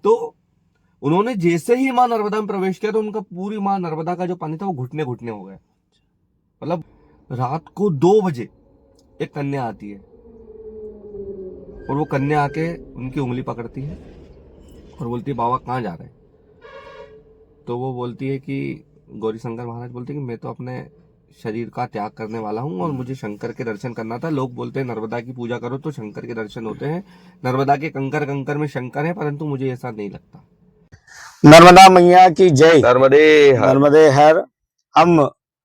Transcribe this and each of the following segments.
तो उन्होंने जैसे ही माँ नर्मदा में प्रवेश किया तो उनका पूरी माँ नर्मदा का जो पानी था वो घुटने घुटने हो गया। मतलब रात को 2 बजे एक कन्या आती है और वो कन्या आके उनकी उंगली पकड़ती है और बोलती है बाबा कहाँ जा रहे हैं। तो वो बोलती है कि गौरी शंकर महाराज बोलते हैं कि मैं तो अपने शरीर का त्याग करने वाला हूँ और मुझे शंकर के दर्शन करना था। लोग बोलते हैं नर्मदा की पूजा करो तो शंकर के दर्शन होते हैं, नर्मदा के कंकर कंकर में शंकर है, परंतु मुझे ऐसा नहीं लगता। नर्मदा मैया की जय। नर्मदे हर। नर्मदे हर। हम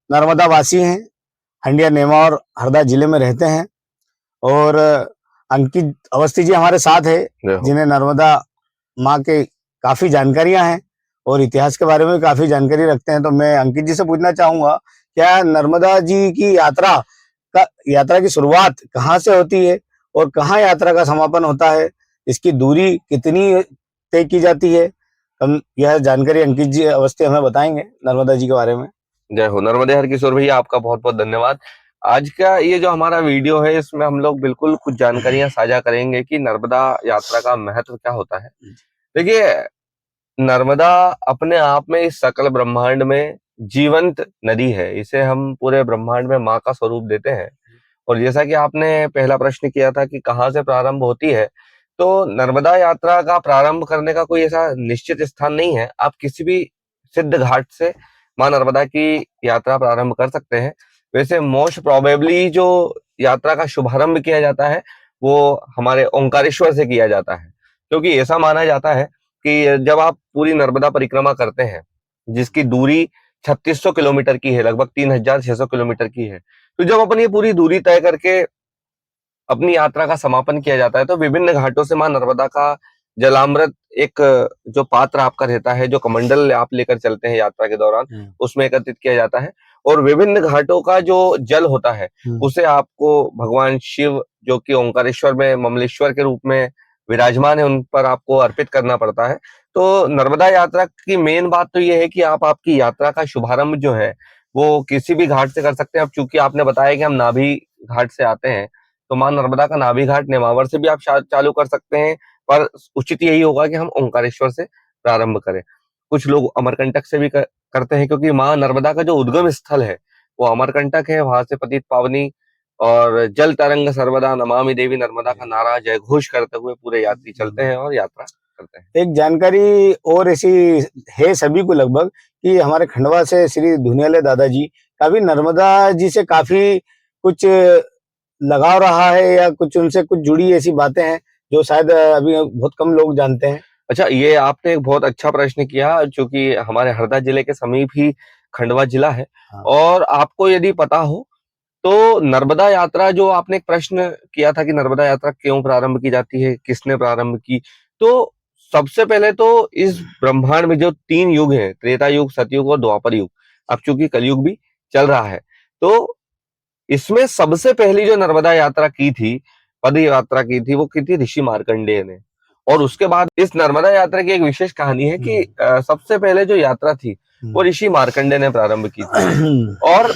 नर्मदा वासी हैं, हंडिया नेमा और हरदा जिले में रहते हैं और अंकित अवस्थी जी हमारे साथ है जिन्हें नर्मदा माँ के काफी जानकारियां हैं और इतिहास के बारे में भी काफी जानकारी रखते हैं। तो मैं अंकित जी से पूछना चाहूंगा, क्या नर्मदा जी की यात्रा की शुरुआत कहाँ से होती है और कहाँ यात्रा का समापन होता है? इसकी दूरी कितनी तय की जाती है? हम यह जानकारी अंकित जी अवस्थी हमें बताएंगे नर्मदा जी के बारे में। जय हो। नर्मदे हर किशोर भैया, आपका बहुत बहुत धन्यवाद। आज का ये जो हमारा वीडियो है इसमें हम लोग बिल्कुल कुछ जानकारियां साझा करेंगे कि नर्मदा यात्रा का महत्व क्या होता है। देखिए, नर्मदा अपने आप में इस सकल ब्रह्मांड में जीवंत नदी है। इसे हम पूरे ब्रह्मांड में माँ का स्वरूप देते हैं। और जैसा कि आपने पहला प्रश्न किया था कि कहाँ से प्रारंभ होती है, तो नर्मदा यात्रा का प्रारंभ करने का कोई ऐसा निश्चित स्थान नहीं है। आप किसी भी सिद्ध घाट से माँ नर्मदा की यात्रा प्रारंभ कर सकते हैं। वैसे मोस्ट प्रोबेबली जो यात्रा का शुभारंभ किया जाता है वो हमारे ओंकारेश्वर से किया जाता है, क्योंकि ऐसा माना जाता है कि जब आप पूरी नर्मदा परिक्रमा करते हैं जिसकी दूरी 3600 किलोमीटर की है, लगभग 3600 किलोमीटर की है, तो जब अपन ये पूरी दूरी तय करके अपनी यात्रा का समापन किया जाता है तो विभिन्न घाटों से मां नर्मदा का जलामृत एक जो पात्र आपका रहता है, जो कमंडल आप लेकर चलते हैं यात्रा के दौरान, उसमें एकत्रित किया जाता है और विभिन्न घाटों का जो जल होता है उसे आपको भगवान शिव, जो कि ओंकारेश्वर में ममलेश्वर के रूप में विराजमान है, उन पर आपको अर्पित करना पड़ता है। तो नर्मदा यात्रा की मेन बात तो ये है कि आप आपकी यात्रा का शुभारंभ जो है वो किसी भी घाट से कर सकते हैं। अब चूंकि आपने बताया कि हम नाभि घाट से आते हैं, तो मां नर्मदा का नाभि घाट नेमावर से भी आप चालू कर सकते हैं, पर उचित यही होगा कि हम ओंकारेश्वर से प्रारंभ करें। कुछ लोग अमरकंटक से भी करते हैं, क्योंकि मां नर्मदा का जो उद्गम स्थल है वो अमरकंटक है। वहां से पतित पावनी और जल तरंग सर्वदा नमामि देवी नर्मदा का नारा जय घोष करते हुए पूरे यात्री चलते हैं और यात्रा करते हैं। एक जानकारी और ऐसी है सभी को लगभग कि हमारे खंडवा से श्री धुनियाले दादाजी का भी नर्मदा जी से काफी कुछ लगाव रहा है या कुछ उनसे कुछ जुड़ी ऐसी बातें हैं जो शायद अभी बहुत कम लोग जानते हैं। अच्छा, ये आपने एक बहुत अच्छा प्रश्न किया, क्योंकि हमारे हरदा जिले के समीप ही खंडवा जिला है। हाँ। और आपको यदि पता हो तो नर्मदा यात्रा, जो आपने एक प्रश्न किया था कि नर्मदा यात्रा क्यों प्रारंभ की जाती है, किसने प्रारंभ की, तो सबसे पहले तो इस ब्रह्मांड में जो 3 युग हैं, त्रेता युग, सतयुग और द्वापर युग, अब चूंकि कलयुग भी चल रहा है, तो इसमें सबसे पहली जो नर्मदा यात्रा की थी, पद यात्रा की थी, वो की थी ऋषि मार्कंडेय ने। और उसके बाद इस नर्मदा यात्रा की एक विशेष कहानी है कि सबसे पहले जो यात्रा थी वो ऋषि मार्कंडेय ने प्रारंभ की थी। और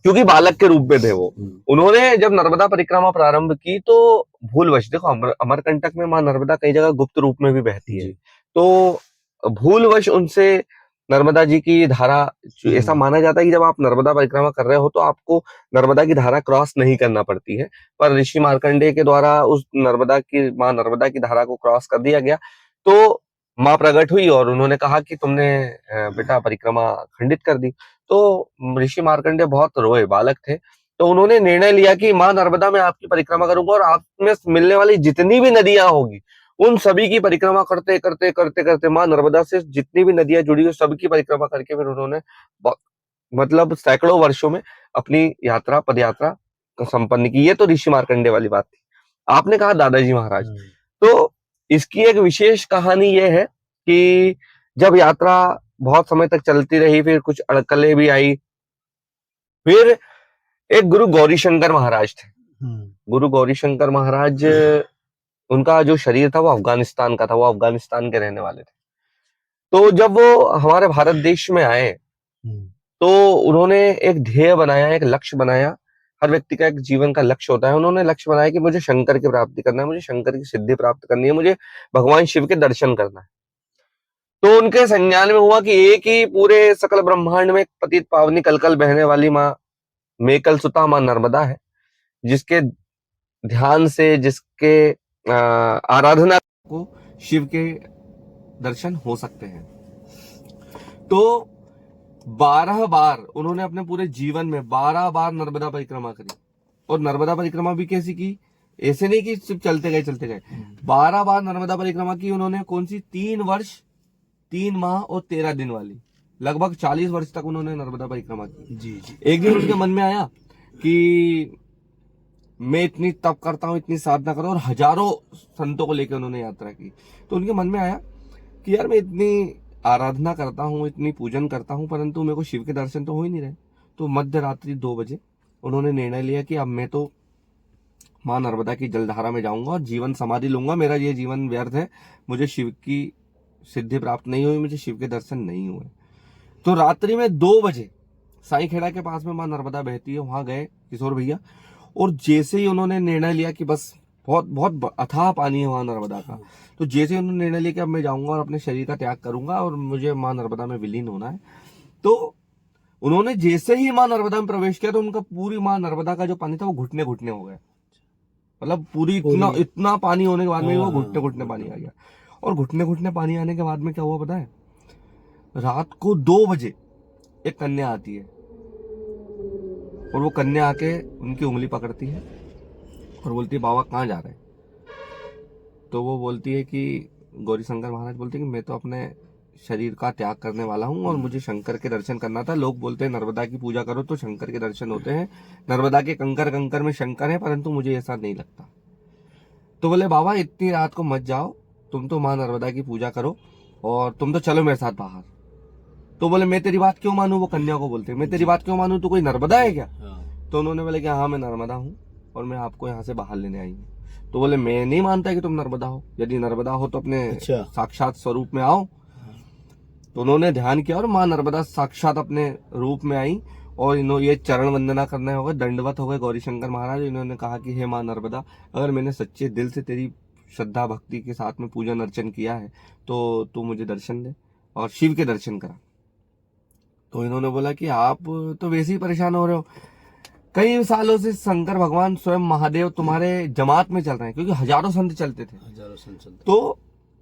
क्योंकि बालक के रूप में थे वो, उन्होंने जब नर्मदा परिक्रमा प्रारंभ की तो भूलवश, देखो अमरकंटक में मां नर्मदा कई जगह गुप्त रूप में भी बहती है, तो भूलवश उनसे नर्मदा जी की धारा, ऐसा माना जाता है कि जब आप नर्मदा परिक्रमा कर रहे हो तो आपको नर्मदा की धारा क्रॉस नहीं करना पड़ती है, पर ऋषि मार्कंडेय के द्वारा उस मां नर्मदा की धारा को क्रॉस कर दिया गया। तो मां प्रकट हुई और उन्होंने कहा कि तुमने बेटा परिक्रमा खंडित कर दी। तो ऋषि मार्कंडेय बहुत रोए, बालक थे, तो उन्होंने निर्णय लिया कि मां नर्मदा मैं आपकी परिक्रमा करूंगा और आप में मिलने वाली जितनी भी नदियां होगी उन सभी की परिक्रमा करते करते करते करते मां नर्मदा से जितनी भी नदियां जुड़ी हुई सबकी परिक्रमा करके फिर उन्होंने मतलब सैकड़ों वर्षों में अपनी यात्रा, पद यात्रा संपन्न की। ये तो ऋषि मार्कंडेय वाली बात थी। आपने कहा दादाजी महाराज, तो इसकी एक विशेष कहानी ये है कि जब यात्रा बहुत समय तक चलती रही, फिर कुछ अड़कलें भी आई, फिर एक गुरु गौरीशंकर महाराज थे। गुरु गौरीशंकर महाराज, उनका जो शरीर था वो अफगानिस्तान का था, वो अफगानिस्तान के रहने वाले थे। तो जब वो हमारे भारत देश में आए तो उन्होंने एक ध्येय बनाया, एक लक्ष्य बनाया, हर व्यक्ति का एक जीवन का लक्ष्य होता है। उन्होंने लक्ष्य बनाया कि मुझे शंकर की प्राप्ति करना है, मुझे शंकर की सिद्धि प्राप्त करनी है, मुझे भगवान शिव के दर्शन करना है। तो उनके संज्ञान में हुआ कि एक ही पूरे सकल ब्रह्मांड में पतित पावनी कलकल बहने वाली माँ मेकल सुता माँ नर्मदा है, जिसके ध्यान से, जिसके आराधना को शिव के दर्शन हो सकते हैं। तो 12 बार उन्होंने अपने पूरे जीवन में 12 बार नर्मदा परिक्रमा करी। और नर्मदा परिक्रमा भी कैसी की, ऐसे नहीं कि सिर्फ चलते गए 12 बार नर्मदा परिक्रमा की उन्होंने। कौन सी? 3 वर्ष 3 माह और 13 दिन वाली, लगभग 40 वर्ष तक उन्होंने नर्मदा परिक्रमा की। जी। एक दिन उनके मन में आया कि मैं इतनी तप करता हूँ, इतनी साधना करता हूँ, और हजारों संतों को लेकर उन्होंने यात्रा की। तो उनके मन में आया कि यार मैं इतनी आराधना करता हूँ, इतनी पूजन करता हूँ, परंतु मेरे को शिव के दर्शन तो हो ही नहीं रहे। तो मध्य रात्रि 2 बजे उन्होंने निर्णय लिया कि अब मैं तो माँ नर्मदा की जलधारा में जाऊंगा और जीवन समाधि लूंगा। मेरा ये जीवन व्यर्थ है, मुझे शिव की सिद्धि प्राप्त नहीं हुई, मुझे शिव के दर्शन नहीं हुए। तो रात्रि में 2 बजे साई खेड़ा के पास में माँ नर्मदा बहती है, वहां गए किशोर भैया। और जैसे ही उन्होंने निर्णय लिया कि बस बहुत बहुत अथाह पानी है वहां नर्मदा का, तो जैसे ही उन्होंने निर्णय लिया कि अब मैं जाऊंगा और अपने शरीर का त्याग करूंगा और मुझे माँ नर्मदा में विलीन होना है, तो उन्होंने जैसे ही माँ नर्मदा में प्रवेश किया तो उनका पूरी माँ नर्मदा का जो पानी था वो घुटने घुटने हो गया। मतलब पूरी इतना पानी होने के बाद में वो घुटने घुटने पानी आ गया। और घुटने घुटने पानी आने के बाद में क्या हुआ पता है? रात को 2 बजे एक कन्या आती है और वो कन्या आके उनकी उंगली पकड़ती है और बोलती है बाबा कहाँ जा रहे हैं? तो वो बोलती है कि गौरी शंकर महाराज बोलते हैं कि मैं तो अपने शरीर का त्याग करने वाला हूँ और मुझे शंकर के दर्शन करना था। लोग बोलते हैं नर्मदा की पूजा करो तो शंकर के दर्शन होते हैं, नर्मदा के कंकर कंकर में शंकर है, परंतु मुझे ऐसा नहीं लगता। तो बोले बाबा इतनी रात को मत जाओ, तुम तो माँ नर्मदा की पूजा करो और तुम तो चलो मेरे साथ बाहर। तो बोले मैं तेरी बात क्यों मानूं? वो कन्या को बोलते हैं मैं तेरी बात क्यों मानूं, तू कोई नर्मदा है क्या? तो उन्होंने बोले कि हाँ मैं नर्मदा हूँ और मैं आपको यहाँ से बाहर लेने आई हूँ। तो बोले मैं नहीं मानता कि तुम नर्मदा हो, यदि नर्मदा हो तो अपने साक्षात स्वरूप में आओ। तो उन्होंने ध्यान किया और माँ नर्मदा साक्षात अपने रूप में आई और इन्होंने ये चरण वंदना करने हो गए, दंडवत हो गए गौरी शंकर महाराज। इन्होंने कहा कि हे माँ नर्मदा, अगर मैंने सच्चे दिल से तेरी श्रद्धा भक्ति के साथ में पूजन अर्चन किया है तो तू मुझे दर्शन दे और शिव के दर्शन करा। तो इन्होंने बोला कि आप तो वैसे ही परेशान हो रहे हो, कई सालों से शंकर भगवान स्वयं महादेव तुम्हारे जमात में चल रहे हैं, क्योंकि हजारों संत चलते थे। तो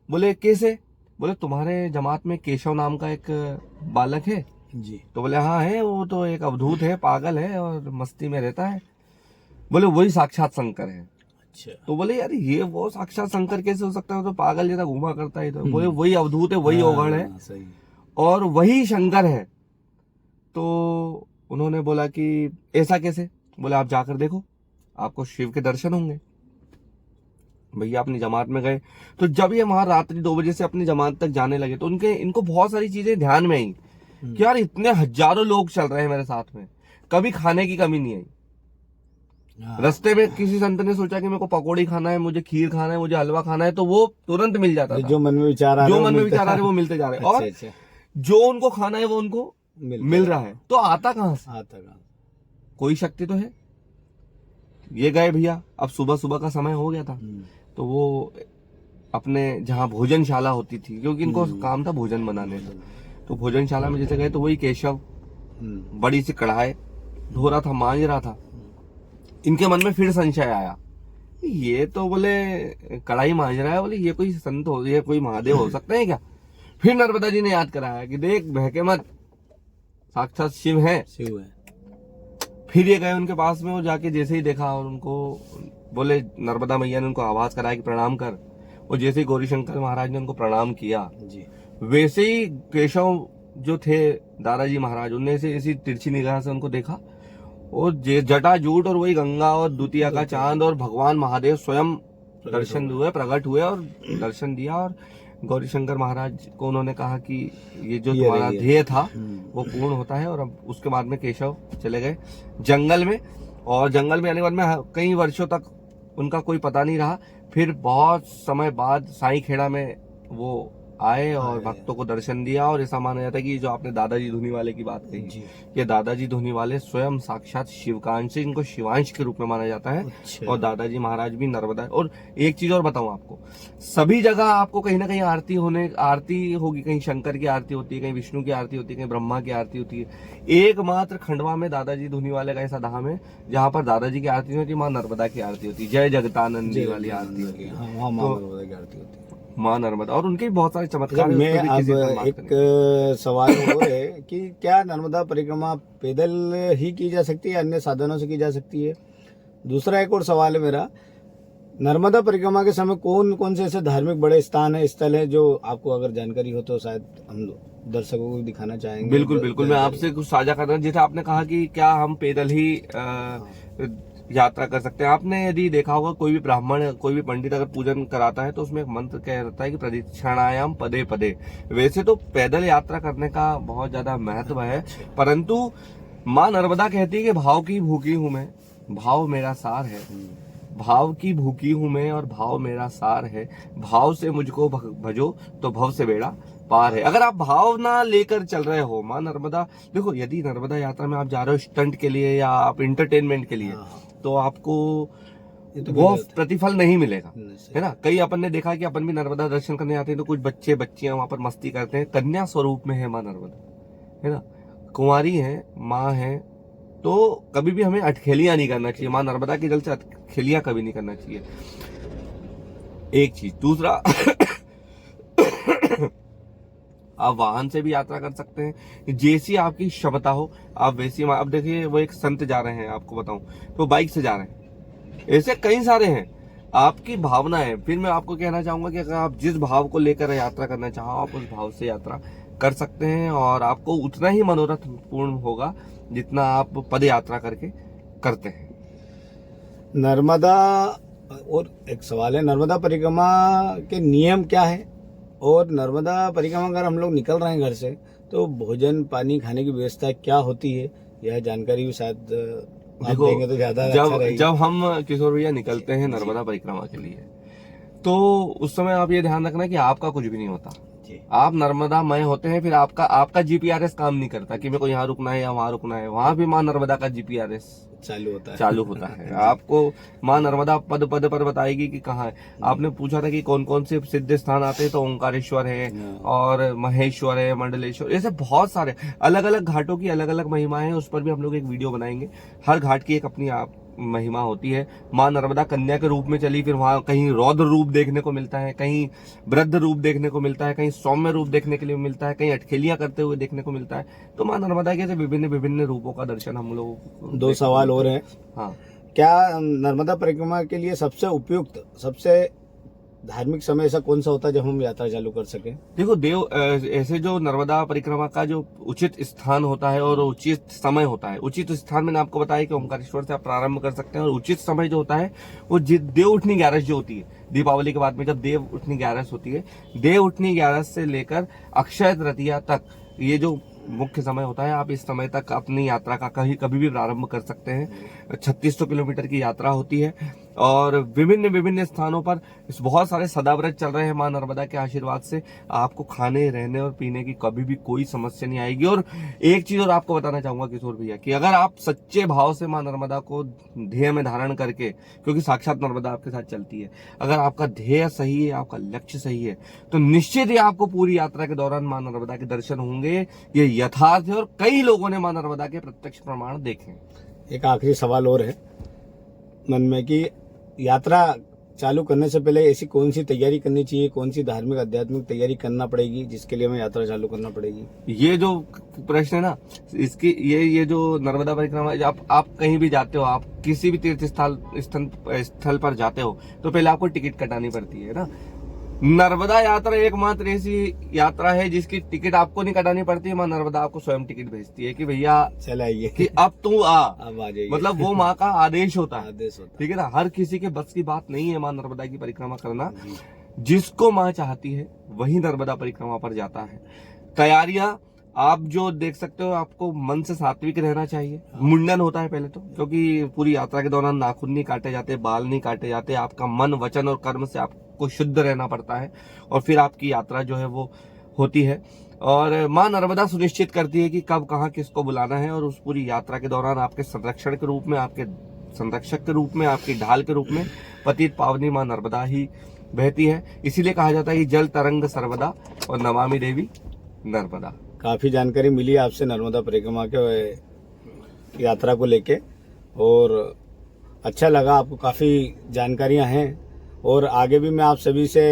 बोले कैसे? बोले तुम्हारे जमात में केशव नाम का एक बालक है जी। तो बोले हाँ है, वो तो एक अवधूत है, पागल है और मस्ती में रहता है। बोले वही साक्षात शंकर है। अच्छा। तो बोले यार ये वो साक्षात शंकर कैसे हो सकता है, तो पागल जैसा घुमा करता है। तो बोले वही अवधूत है, वही ओघड़ है और वही शंकर है। तो उन्होंने बोला कि ऐसा कैसे? बोले आप जाकर देखो, आपको शिव के दर्शन होंगे। भैया अपनी जमात में गए। तो जब ये वहां रात्रि 2 बजे से अपनी जमात तक जाने लगे तो इनको बहुत सारी चीजें ध्यान में आई कि यार इतने हजारों लोग चल रहे हैं मेरे साथ में, कभी खाने की कमी नहीं आई। रास्ते में किसी संत ने सोचा कि मेरे को पकौड़ी खाना है, मुझे खीर खाना है, मुझे हलवा खाना है, तो वो तुरंत मिल जाता था। जो मन में विचार आ रहे वो मिलते जा रहे हैं। और जो उनको खाना है वो उनको मिल रहा है। तो आता कहां से? कोई शक्ति तो है। ये गए भैया, अब सुबह सुबह का समय हो गया था, तो वो अपने जहाँ भोजनशाला होती थी, क्योंकि इनको काम था भोजन बनाने का, तो भोजनशाला में जैसे गए तो वही केशव बड़ी सी कढ़ाई धो रहा था, मांज रहा था। इनके मन में फिर संशय आया, ये तो बोले कढ़ाई मांज रहा है, बोले ये कोई संत हो, ये कोई महादेव हो सकते हैं क्या? फिर नर्मदा जी ने याद कराया कि देख बहके मत, साक्षात शिव है। फिर ये गए उनके पास में और जाके जैसे ही देखा और उनको बोले, नर्मदा मैया ने उनको आवाज कराया कि प्रणाम कर, और जैसे ही गौरी शंकर महाराज ने उनको प्रणाम किया जी, वैसे ही केशव जो थे दादाजी महाराज, उनने से इसी तिरछी निगाह से उनको देखा और जटा जूट और वही गंगा और द्वितीया का चांद और भगवान महादेव स्वयं दर्शन हुए, प्रकट हुए और दर्शन दिया। और गौरी शंकर महाराज को उन्होंने कहा कि ये जो तुम्हारा ध्येय था वो पूर्ण होता है। और अब उसके बाद में केशव चले गए जंगल में, और जंगल में आने के बाद में कई वर्षों तक उनका कोई पता नहीं रहा। फिर बहुत समय बाद साई खेड़ा में वो आए और भक्तों को दर्शन दिया। और ऐसा माना जाता है कि जो आपने दादाजी धुनीवाले की बात कही, जी। ये दादाजी धुनीवाले स्वयं साक्षात शिवकांश से, इनको शिवांश के रूप में माना जाता है। अच्छा। और दादाजी महाराज भी नर्मदा। और एक चीज और बताऊं आपको, सभी जगह आपको कहीं ना कहीं आरती होगी, कहीं शंकर की आरती होती है, कहीं विष्णु की आरती होती है, कहीं ब्रह्मा की आरती होती है। एकमात्र खंडवा में दादाजी धुनीवाले का ऐसा धाम है जहाँ पर दादाजी की आरती नहीं होती, माँ नर्मदा की आरती होती है, जय जगतानंदी वाली आरती होती है। हाँ, माँ नर्मदा की आरती होती है, माँ नर्मदा। और उनके भी बहुत सारे चमत्कार हैं, मैं उस पर भी अब किसी दिन बात एक करेंगे। सवाल हो है कि क्या नर्मदा परिक्रमा पैदल ही की जा सकती है, अन्य साधनों से की जा सकती है? दूसरा एक और सवाल है मेरा, नर्मदा परिक्रमा के समय कौन कौन से ऐसे धार्मिक बड़े स्थल है जो आपको अगर जानकारी हो तो शायद हम दर्शकों को दिखाना चाहेंगे? बिल्कुल बिल्कुल, मैं आपसे कुछ साझा कर रहा हूँ। जैसे आपने कहा कि क्या हम पैदल ही यात्रा कर सकते हैं। आपने यदि देखा होगा, कोई भी ब्राह्मण, कोई भी पंडित अगर पूजन कराता है तो उसमें एक मंत्र कहता है कि प्रदक्षिणायाम पदे पदे। वैसे तो पैदल यात्रा करने का बहुत ज्यादा महत्व है, परंतु माँ नर्मदा कहती है कि भाव की भूखी हूं मैं, भाव मेरा सार है। भाव की भूखी हूं मैं और भाव मेरा सार है, भाव से मुझको भजो तो भव से बेड़ा पार है। अगर आप भावना लेकर चल रहे हो, माँ नर्मदा, देखो यदि नर्मदा यात्रा में आप जा रहे हो स्टंट के लिए या आप इंटरटेनमेंट के लिए, तो आपको वो प्रतिफल नहीं मिलेगा, है ना। कई अपन ने देखा कि अपन भी नर्मदा दर्शन करने आते हैं तो कुछ बच्चे बच्चियां वहां पर मस्ती करते हैं। कन्या स्वरूप में है माँ नर्मदा, है ना, कुंवारी है, माँ है, तो कभी भी हमें अटखेलियां नहीं करना चाहिए। माँ नर्मदा के जल से अटखेलियां कभी नहीं करना चाहिए, एक चीज। दूसरा, आप वाहन से भी यात्रा कर सकते हैं, जैसी आपकी क्षमता हो आप वैसी। अब देखिए, वो एक संत जा रहे हैं, आपको बताऊं, तो बाइक से जा रहे हैं, ऐसे कई सारे हैं, आपकी भावना है। फिर मैं आपको कहना चाहूंगा कि अगर आप जिस भाव को लेकर यात्रा करना चाहो, आप उस भाव से यात्रा कर सकते हैं और आपको उतना ही मनोरथ पूर्ण होगा जितना आप पद यात्रा करके करते हैं। नर्मदा, और एक सवाल है, नर्मदा परिक्रमा के नियम क्या है? और नर्मदा परिक्रमा अगर हम लोग निकल रहे हैं घर से तो भोजन पानी खाने की व्यवस्था क्या होती है? यह जानकारी भी शायद आप देंगे तो ज्यादा अच्छा रहेगा। जब हम किशोर भैया निकलते हैं नर्मदा परिक्रमा के लिए, तो उस समय आप ये ध्यान रखना कि आपका कुछ भी नहीं होता, आप नर्मदामय होते हैं। फिर आपका जीपीआरएस काम नहीं करता कि मेरे को यहाँ रुकना है या वहां रुकना है, वहां भी माँ नर्मदा का जीपीआरएस चालू होता है। आपको माँ नर्मदा पद पद पर बताएगी कि कहाँ है। आपने पूछा था कि कौन कौन से सिद्ध स्थान आते हैं, तो ओंकारेश्वर है और महेश्वर है, मंडलेश्वर, ऐसे बहुत सारे अलग अलग घाटों की अलग अलग महिमाएं हैं। उस पर भी हम लोग एक वीडियो बनाएंगे। हर घाट की एक अपनी आप महिमा होती है। माँ नर्मदा कन्या के रूप में चली, फिर वहां कहीं रौद्र रूप देखने को मिलता है, कहीं वृद्ध रूप देखने को मिलता है, कहीं सौम्य रूप देखने के लिए मिलता है, कहीं अटखेलियां करते हुए देखने को मिलता है। तो माँ नर्मदा के विभिन्न विभिन्न रूपों का दर्शन हम लोग। दो सवाल और हैं। हाँ, क्या नर्मदा परिक्रमा के लिए सबसे उपयुक्त, सबसे धार्मिक समय ऐसा कौन सा होता है जब हम यात्रा चालू कर सके? देखो ऐसे जो नर्मदा परिक्रमा का जो उचित स्थान होता है और उचित समय होता है, उचित स्थान मैंने आपको बताया कि ओंकारेश्वर से आप प्रारंभ कर सकते हैं। और उचित समय जो होता है वो देव उठनी 11 जो होती है, दीपावली के बाद में जब देव उठनी 11 होती है, देव उठनी 11 से लेकर अक्षय तृतीया तक, ये जो मुख्य समय होता है, आप इस समय तक अपनी यात्रा का कभी भी प्रारंभ कर सकते हैं। 3600 किलोमीटर की यात्रा होती है और विभिन्न विभिन्न स्थानों पर बहुत सारे सदाव्रत चल रहे हैं। माँ नर्मदा के आशीर्वाद से आपको खाने रहने और पीने की कभी भी कोई समस्या नहीं आएगी। और एक चीज और आपको बताना चाहूंगा किशोर भैया, कि अगर आप सच्चे भाव से माँ नर्मदा को ध्येय में धारण करके, क्योंकि साक्षात नर्मदा आपके साथ चलती है, अगर आपका ध्येय सही है, आपका लक्ष्य सही है, तो निश्चित ही आपको पूरी यात्रा के दौरान माँ नर्मदा के दर्शन होंगे। ये यथार्थ है और कई लोगों ने माँ नर्मदा के प्रत्यक्ष प्रमाण देखे। एक आखिरी सवाल और है मन में कि यात्रा चालू करने से पहले ऐसी कौन सी तैयारी करनी चाहिए, कौन सी धार्मिक आध्यात्मिक तैयारी करना पड़ेगी जिसके लिए हमें यात्रा चालू करना पड़ेगी? ये जो प्रश्न है ना, इसकी ये जो नर्मदा परिक्रमा, आप कहीं भी जाते हो, आप किसी भी तीर्थ स्थल पर जाते हो, तो पहले आपको टिकट कटानी पड़ती है ना। नर्मदा यात्रा एकमात्र ऐसी यात्रा है जिसकी टिकट आपको नहीं कटानी पड़ती है। माँ नर्मदा आपको स्वयं टिकट भेजती है कि भैया चलाइए, कि अब तू अब आ जाइए। मतलब वो माँ का आदेश होता है, ठीक है ना। हर किसी के बस की बात नहीं है माँ नर्मदा की परिक्रमा करना। जिसको माँ चाहती है वही नर्मदा परिक्रमा पर जाता है। तैयारियां आप जो देख सकते हो, आपको मन से सात्विक रहना चाहिए। मुंडन होता है पहले तो, क्योंकि पूरी यात्रा के दौरान नाखून नहीं काटे जाते, बाल नहीं काटे जाते। आपका मन, वचन और कर्म से आप आपको शुद्ध रहना पड़ता है और फिर आपकी यात्रा जो है वो होती है। और माँ नर्मदा सुनिश्चित करती है कि कब कहाँ किसको बुलाना है, और उस पूरी यात्रा के दौरान आपके संरक्षण के रूप में, आपके संरक्षक के रूप में, आपकी ढाल के रूप में पतित पावनी माँ नर्मदा ही बहती है। इसीलिए कहा जाता है कि जल तरंग सर्वदा और नमामि देवी नर्मदा। काफ़ी जानकारी मिली आपसे नर्मदा परिक्रमा के यात्रा को लेके, और अच्छा लगा, आपको काफ़ी जानकारियां हैं। और आगे भी मैं आप सभी से,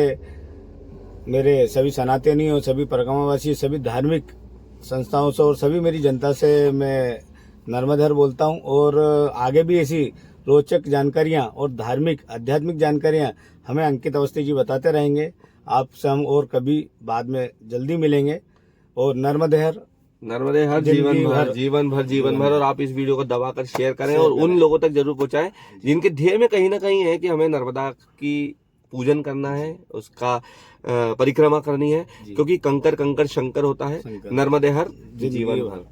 मेरे सभी सनातनी और सभी परिक्रमावासी, सभी धार्मिक संस्थाओं से और सभी मेरी जनता से मैं नर्मदहर बोलता हूं, और आगे भी ऐसी रोचक जानकारियां और धार्मिक आध्यात्मिक जानकारियां हमें अंकित अवस्थी जी बताते रहेंगे। आपसे हम और कभी बाद में जल्दी मिलेंगे। और नर्मदे हर जीवन भर। और आप इस वीडियो को दबाकर शेयर करें और उन लोगों तक जरूर पहुंचाएं जिनके ध्येय में कहीं ना कहीं है कि हमें नर्मदा की पूजन करना है, उसका परिक्रमा करनी है, क्योंकि कंकर कंकर शंकर होता है। नर्मदे हर जीवन भर।